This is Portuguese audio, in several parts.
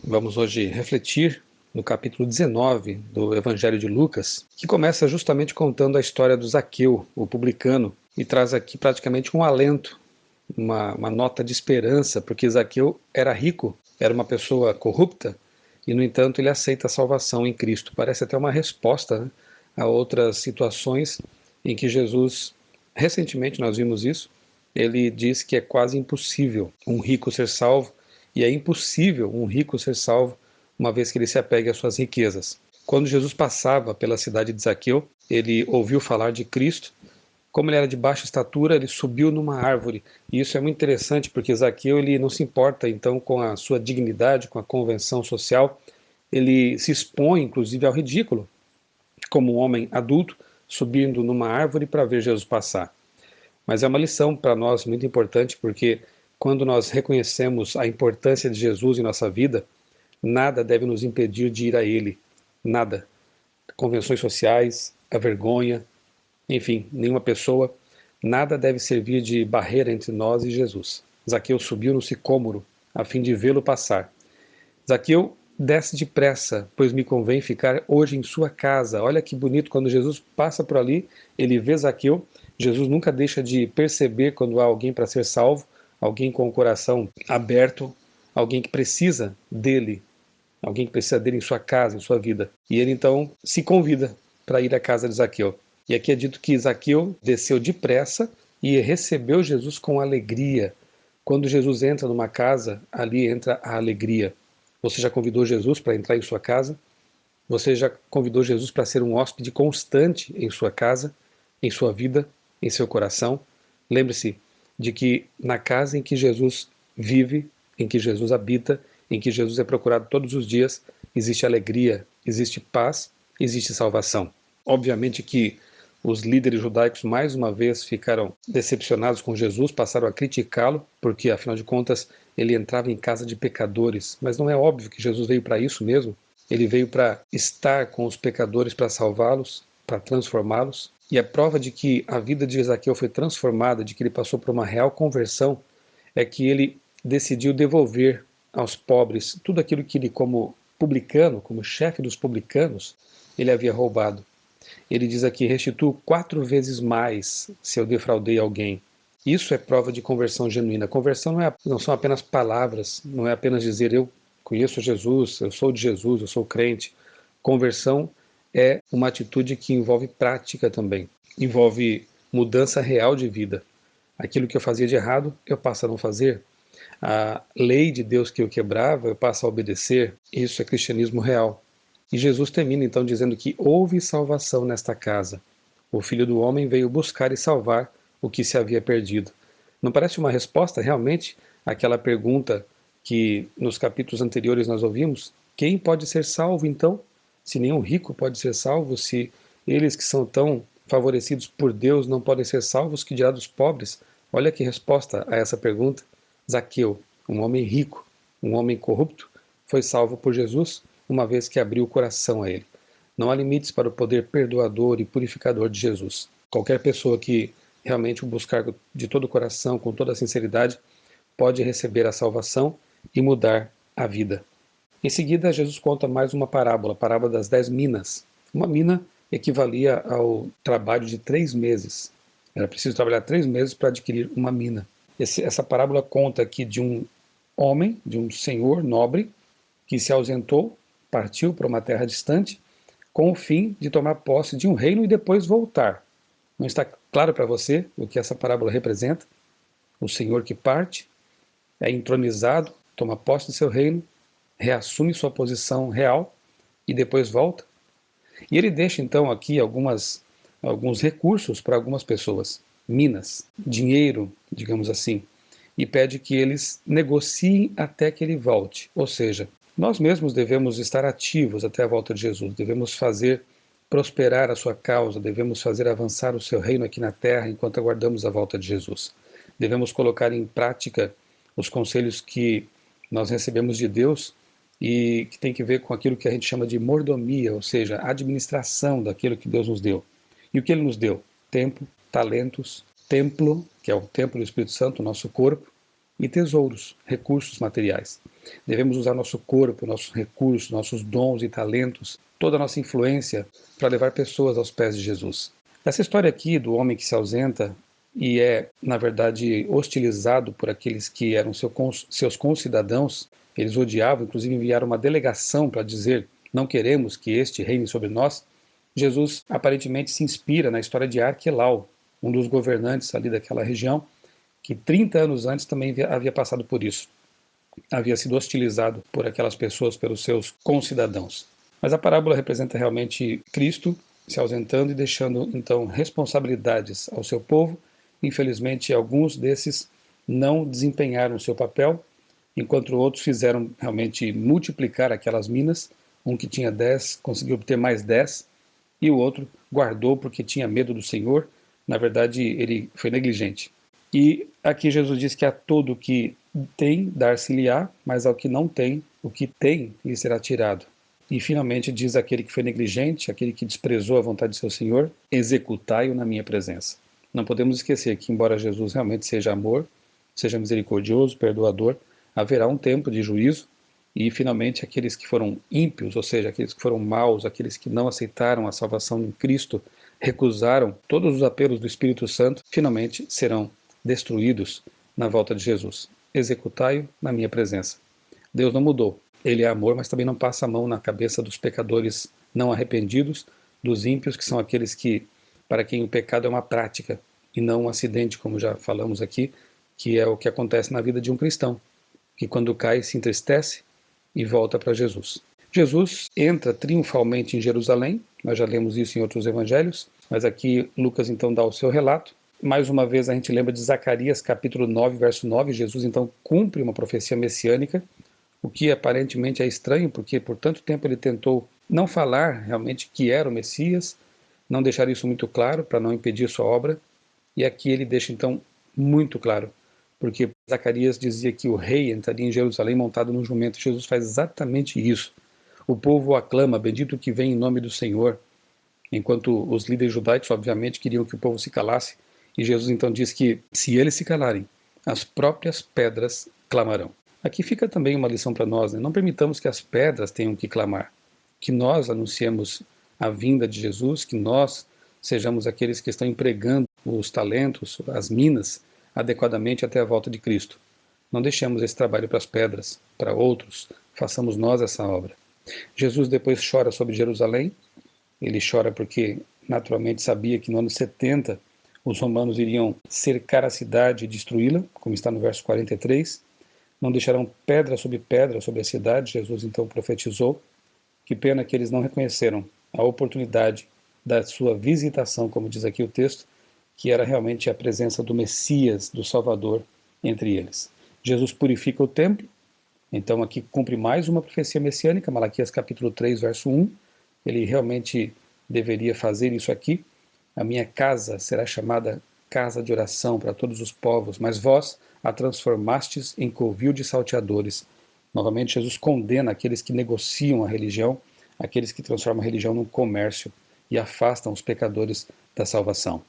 Vamos hoje refletir no capítulo 19 do Evangelho de Lucas, que começa justamente contando a história do Zaqueu, o publicano, e traz aqui praticamente um alento, uma nota de esperança, porque Zaqueu era rico, era uma pessoa corrupta, e no entanto ele aceita a salvação em Cristo. Parece até uma resposta, né, a outras situações em que Jesus, recentemente nós vimos isso, ele diz que é quase impossível um rico ser salvo, e é impossível um rico ser salvo uma vez que ele se apegue às suas riquezas. Quando Jesus passava pela cidade de Zaqueu, ele ouviu falar de Cristo. Como ele era de baixa estatura, ele subiu numa árvore. E isso é muito interessante porque Zaqueu ele não se importa então com a sua dignidade, com a convenção social. Ele se expõe inclusive ao ridículo, como um homem adulto subindo numa árvore para ver Jesus passar. Mas é uma lição para nós muito importante, porque quando nós reconhecemos a importância de Jesus em nossa vida, nada deve nos impedir de ir a Ele. Nada. Convenções sociais, a vergonha, enfim, nenhuma pessoa, nada deve servir de barreira entre nós e Jesus. Zaqueu subiu no sicômoro, a fim de vê-lo passar. Zaqueu, desce depressa, pois me convém ficar hoje em sua casa. Olha que bonito, quando Jesus passa por ali, ele vê Zaqueu. Jesus nunca deixa de perceber quando há alguém para ser salvo, alguém com o coração aberto, alguém que precisa dele, alguém que precisa dele em sua casa, em sua vida. E ele então se convida para ir à casa de Zaqueu. E aqui é dito que Zaqueu desceu depressa e recebeu Jesus com alegria. Quando Jesus entra numa casa, ali entra a alegria. Você já convidou Jesus para entrar em sua casa? Você já convidou Jesus para ser um hóspede constante em sua casa, em sua vida, em seu coração? Lembre-se de que na casa em que Jesus vive, em que Jesus habita, em que Jesus é procurado todos os dias, existe alegria, existe paz, existe salvação. Obviamente que os líderes judaicos mais uma vez ficaram decepcionados com Jesus, passaram a criticá-lo, porque afinal de contas ele entrava em casa de pecadores. Mas não é óbvio que Jesus veio para isso mesmo? Ele veio para estar com os pecadores, para salvá-los, para transformá-los. E a prova de que a vida de Zaqueu foi transformada, de que ele passou por uma real conversão, é que ele decidiu devolver aos pobres tudo aquilo que ele, como publicano, como chefe dos publicanos, ele havia roubado. Ele diz aqui: restituo 4 vezes mais se eu defraudei alguém. Isso é prova de conversão genuína. Conversão não são apenas palavras, não é apenas dizer eu conheço Jesus, eu sou de Jesus, eu sou crente. Conversão é uma atitude que envolve prática também, envolve mudança real de vida. Aquilo que eu fazia de errado, eu passo a não fazer. A lei de Deus que eu quebrava, eu passo a obedecer. Isso é cristianismo real. E Jesus termina então dizendo que houve salvação nesta casa. O Filho do Homem veio buscar e salvar o que se havia perdido. Não parece uma resposta realmente àquela pergunta que nos capítulos anteriores nós ouvimos? Quem pode ser salvo então? Se nenhum rico pode ser salvo, se eles que são tão favorecidos por Deus não podem ser salvos, que dirá dos pobres? Olha que resposta a essa pergunta. Zaqueu, um homem rico, um homem corrupto, foi salvo por Jesus uma vez que abriu o coração a ele. Não há limites para o poder perdoador e purificador de Jesus. Qualquer pessoa que realmente o buscar de todo o coração, com toda a sinceridade, pode receber a salvação e mudar a vida. Em seguida, Jesus conta mais uma parábola, a parábola das 10 minas. Uma mina equivalia ao trabalho de 3 meses. Era preciso trabalhar 3 meses para adquirir uma mina. Essa parábola conta aqui de um homem, de um senhor nobre, que se ausentou, partiu para uma terra distante, com o fim de tomar posse de um reino e depois voltar. Não está claro para você o que essa parábola representa? O senhor que parte, é entronizado, toma posse do seu reino, reassume sua posição real e depois volta. E ele deixa então aqui alguns recursos para algumas pessoas, minas, dinheiro, digamos assim, e pede que eles negociem até que ele volte. Ou seja, nós mesmos devemos estar ativos até a volta de Jesus, devemos fazer prosperar a sua causa, devemos fazer avançar o seu reino aqui na terra enquanto aguardamos a volta de Jesus. Devemos colocar em prática os conselhos que nós recebemos de Deus e que tem que ver com aquilo que a gente chama de mordomia, ou seja, a administração daquilo que Deus nos deu. E o que Ele nos deu? Tempo, talentos, templo, que é o templo do Espírito Santo, o nosso corpo, e tesouros, recursos materiais. Devemos usar nosso corpo, nossos recursos, nossos dons e talentos, toda a nossa influência para levar pessoas aos pés de Jesus. Essa história aqui do homem que se ausenta e é, na verdade, hostilizado por aqueles que eram seus concidadãos, eles odiavam, inclusive enviaram uma delegação para dizer: não queremos que este reine sobre nós. Jesus aparentemente se inspira na história de Arquelau, um dos governantes ali daquela região, que 30 anos antes também havia passado por isso. Havia sido hostilizado por aquelas pessoas, pelos seus concidadãos. Mas a parábola representa realmente Cristo se ausentando e deixando, então, responsabilidades ao seu povo. Infelizmente, alguns desses não desempenharam o seu papel, enquanto outros fizeram realmente multiplicar aquelas minas. Um que tinha 10 conseguiu obter mais 10, e o outro guardou porque tinha medo do Senhor. Na verdade, ele foi negligente. E aqui Jesus diz que a todo o que tem, dar-se-lhe-á, mas ao que não tem, o que tem lhe será tirado. E finalmente diz aquele que foi negligente, aquele que desprezou a vontade de seu Senhor: executai-o na minha presença. Não podemos esquecer que, embora Jesus realmente seja amor, seja misericordioso, perdoador, haverá um tempo de juízo, e finalmente aqueles que foram ímpios, ou seja, aqueles que foram maus, aqueles que não aceitaram a salvação em Cristo, recusaram todos os apelos do Espírito Santo, finalmente serão destruídos na volta de Jesus. Executai-o na minha presença. Deus não mudou. Ele é amor, mas também não passa a mão na cabeça dos pecadores não arrependidos, dos ímpios, que são aqueles que, para quem o pecado é uma prática e não um acidente, como já falamos aqui, que é o que acontece na vida de um cristão, que quando cai se entristece e volta para Jesus. Jesus entra triunfalmente em Jerusalém, nós já lemos isso em outros evangelhos, mas aqui Lucas então dá o seu relato. Mais uma vez a gente lembra de Zacarias capítulo 9, verso 9, Jesus então cumpre uma profecia messiânica, o que aparentemente é estranho, porque por tanto tempo ele tentou não falar realmente que era o Messias, não deixar isso muito claro para não impedir sua obra, e aqui ele deixa então muito claro, porque Zacarias dizia que o rei entraria em Jerusalém montado num jumento. Jesus faz exatamente isso. O povo o aclama: bendito que vem em nome do Senhor, enquanto os líderes judaicos obviamente queriam que o povo se calasse, e Jesus então diz que se eles se calarem, as próprias pedras clamarão. Aqui fica também uma lição para nós, né? Não permitamos que as pedras tenham que clamar, que nós anunciemos a vinda de Jesus, que nós sejamos aqueles que estão empregando os talentos, as minas, adequadamente até a volta de Cristo. Não deixemos esse trabalho para as pedras, para outros, façamos nós essa obra. Jesus depois chora sobre Jerusalém. Ele chora porque naturalmente sabia que no ano 70 os romanos iriam cercar a cidade e destruí-la, como está no verso 43. Não deixarão pedra sobre a cidade. Jesus então profetizou. Que pena que eles não reconheceram a oportunidade da sua visitação, como diz aqui o texto, que era realmente a presença do Messias, do Salvador, entre eles. Jesus purifica o templo, então aqui cumpre mais uma profecia messiânica, Malaquias capítulo 3, verso 1. Ele realmente deveria fazer isso aqui. A minha casa será chamada casa de oração para todos os povos, mas vós a transformastes em covil de salteadores. Novamente, Jesus condena aqueles que negociam a religião, aqueles que transformam a religião num comércio e afastam os pecadores da salvação.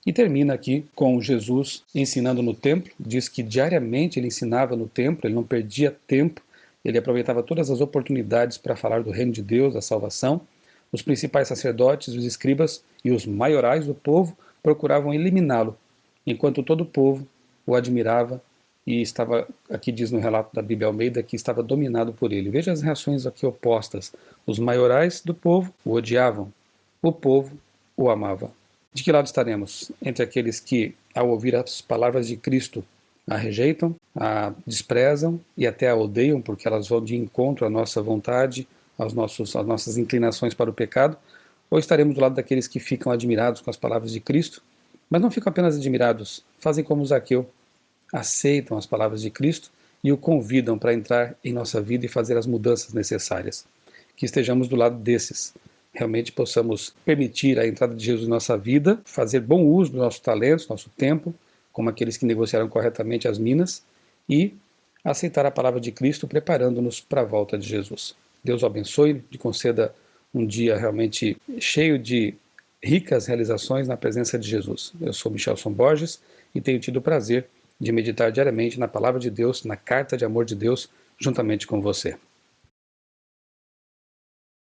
E termina aqui com Jesus ensinando no templo. Diz que diariamente ele ensinava no templo, ele não perdia tempo, ele aproveitava todas as oportunidades para falar do reino de Deus, da salvação. Os principais sacerdotes, os escribas e os maiorais do povo procuravam eliminá-lo, enquanto todo o povo o admirava e estava, aqui diz no relato da Bíblia Almeida, que estava dominado por ele. Veja as reações aqui opostas. Os maiorais do povo o odiavam, o povo o amava. De que lado estaremos? Entre aqueles que, ao ouvir as palavras de Cristo, a rejeitam, a desprezam e até a odeiam, porque elas vão de encontro à nossa vontade, às nossas inclinações para o pecado, ou estaremos do lado daqueles que ficam admirados com as palavras de Cristo, mas não ficam apenas admirados, fazem como Zaqueu, aceitam as palavras de Cristo e o convidam para entrar em nossa vida e fazer as mudanças necessárias. Que estejamos do lado desses, realmente possamos permitir a entrada de Jesus em nossa vida, fazer bom uso dos nossos talentos, nosso tempo, como aqueles que negociaram corretamente as minas, e aceitar a palavra de Cristo, preparando-nos para a volta de Jesus. Deus o abençoe e conceda um dia realmente cheio de ricas realizações na presença de Jesus. Eu sou Michelson Borges e tenho tido o prazer de meditar diariamente na palavra de Deus, na carta de amor de Deus, juntamente com você.